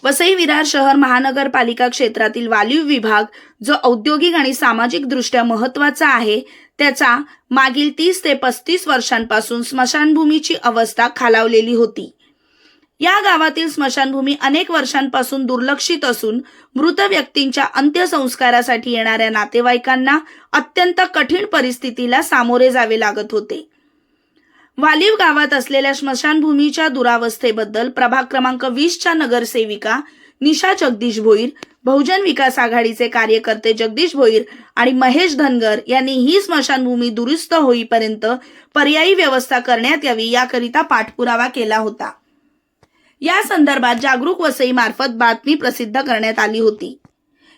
वसई विरार शहर महानगरपालिका क्षेत्रातील वालीव विभाग जो औद्योगिक आणि सामाजिक दृष्ट्या महत्त्वाचा आहे, त्याचा मागील 30 ते 35 वर्षांपासून स्मशानभूमीची अवस्था खालावलेली होती। या गावातील स्मशानभूमी अनेक वर्षांपासून दुर्लक्षित असून मृत व्यक्तींच्या अंत्यसंस्कारासाठी येणाऱ्या नातेवाईकांना अत्यंत कठीण परिस्थितीला सामोरे जावे लागत होते। वालीव गावात असलेल्या स्मशानभूमीच्या दुरावस्थेबद्दल प्रभाग क्रमांक 20च्या नगरसेविका निशा जगदीश भोईर, बहुजन विकास आघाडीचे कार्यकर्ते जगदीश भोईर आणि महेश धनगर यांनी ही स्मशानभूमी दुरुस्त होईपर्यंत पर्यायी व्यवस्था करण्यात यावी याकरिता पाठपुरावा केला होता। या संदर्भात जागरूक वसई मार्फत बातमी प्रसिद्ध करण्यात आली होती।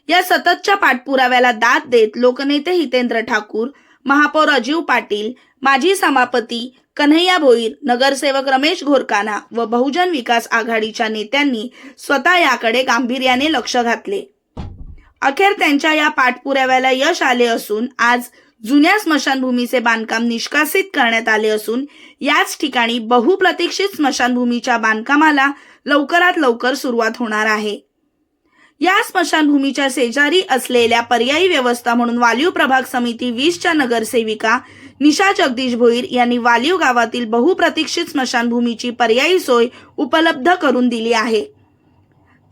या सततच्या पाठपुराव्याला दाद देत लोकनेते हितेंद्र ठाकूर, महापौर अजीव पाटील, माजी सभापती कन्हैया भोईर, नगरसेवक रमेश घोरकाना व बहुजन विकास आघाडीच्या नेत्यांनी स्वतः याकडे गांभीर्याने लक्ष घातले। अखेर त्यांच्या या पाठपुराव्याला यश आले असून आज जुन्या स्मशानभूमीचे बांधकाम निष्कासित करण्यात आले असून याच ठिकाणी बहुप्रतीक्षित स्मशानभूमीच्या बांधकामाला लवकरात लवकर सुरुवात होणार आहे। या स्मशानभूमीच्या शेजारी असलेल्या पर्यायी व्यवस्था म्हणून वालीव प्रभाग समिती 20च्या नगरसेविका निशा जगदीश भोईर यांनी वालीव गावातील बहुप्रतीक्षित स्मशानभूमीची पर्यायी सोय उपलब्ध करून दिली आहे।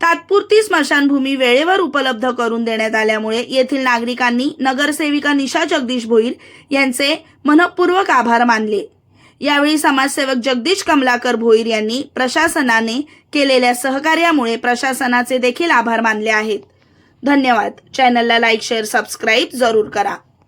तात्पुरती स्मशानभूमी वेळेवर उपलब्ध करून देण्यात आल्यामुळे येथील नागरिकांनी नगरसेविका निशा जगदीश भोईर यांचे मनपूर्वक आभार मानले। यावेळी समाजसेवक जगदीश कमलाकर भोईर यांनी प्रशासनाने केलेल्या सहकार्यामुळे प्रशासनाचे देखील आभार मानले आहेत। धन्यवाद। चॅनलला लाईक, शेअर, सबस्क्राईब जरूर करा।